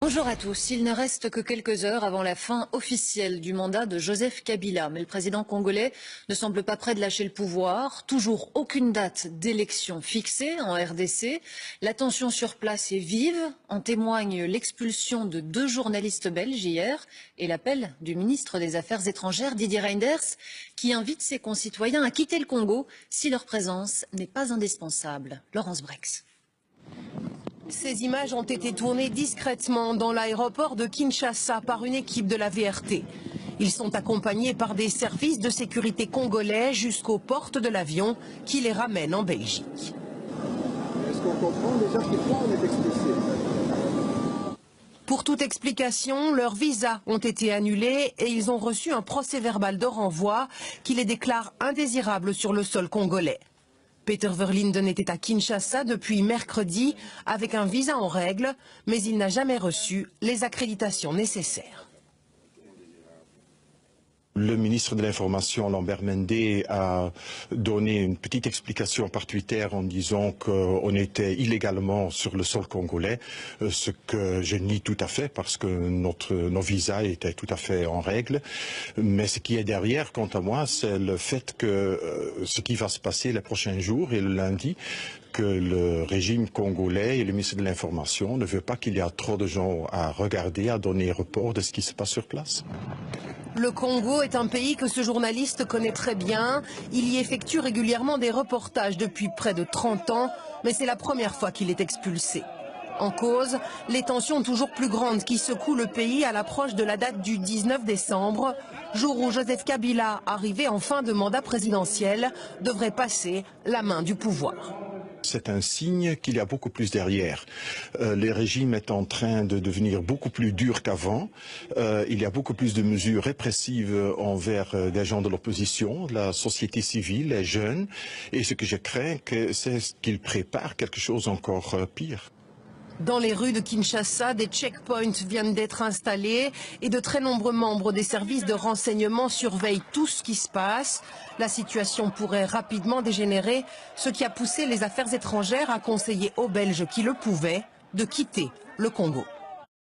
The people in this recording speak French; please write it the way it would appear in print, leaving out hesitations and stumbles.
Bonjour à tous. Il ne reste que quelques heures avant la fin officielle du mandat de Joseph Kabila. Mais le président congolais ne semble pas prêt de lâcher le pouvoir. Toujours aucune date d'élection fixée en RDC. La tension sur place est vive. En témoigne l'expulsion de 2 journalistes belges hier et l'appel du ministre des Affaires étrangères Didier Reynders qui invite ses concitoyens à quitter le Congo si leur présence n'est pas indispensable. Laurence Brex. Ces images ont été tournées discrètement dans l'aéroport de Kinshasa par une équipe de la VRT. Ils sont accompagnés par des services de sécurité congolais jusqu'aux portes de l'avion qui les ramènent en Belgique. Est-ce qu'on comprend déjà pourquoi on est expulsé? Pour toute explication, leurs visas ont été annulés et ils ont reçu un procès-verbal de renvoi qui les déclare indésirables sur le sol congolais. Peter Verlinden était à Kinshasa depuis mercredi avec un visa en règle, mais il n'a jamais reçu les accréditations nécessaires. Le ministre de l'Information, Lambert Mende, a donné une petite explication par Twitter en disant qu'on était illégalement sur le sol congolais, ce que je nie tout à fait parce que nos visas étaient tout à fait en règle. Mais ce qui est derrière, quant à moi, c'est le fait que ce qui va se passer les prochains jours et le lundi, que le régime congolais et le ministre de l'Information ne veut pas qu'il y ait trop de gens à regarder, à donner rapport de ce qui se passe sur place. Le Congo est un pays que ce journaliste connaît très bien. Il y effectue régulièrement des reportages depuis près de 30 ans, mais c'est la première fois qu'il est expulsé. En cause, les tensions toujours plus grandes qui secouent le pays à l'approche de la date du 19 décembre, jour où Joseph Kabila, arrivé en fin de mandat présidentiel, devrait passer la main du pouvoir. C'est un signe qu'il y a beaucoup plus derrière. Le régime est en train de devenir beaucoup plus dur qu'avant. Il y a beaucoup plus de mesures répressives envers des gens de l'opposition, la société civile, les jeunes. Et ce que je crains, c'est qu'il prépare quelque chose encore pire. Dans les rues de Kinshasa, des checkpoints viennent d'être installés et de très nombreux membres des services de renseignement surveillent tout ce qui se passe. La situation pourrait rapidement dégénérer, ce qui a poussé les affaires étrangères à conseiller aux Belges qui le pouvaient de quitter le Congo.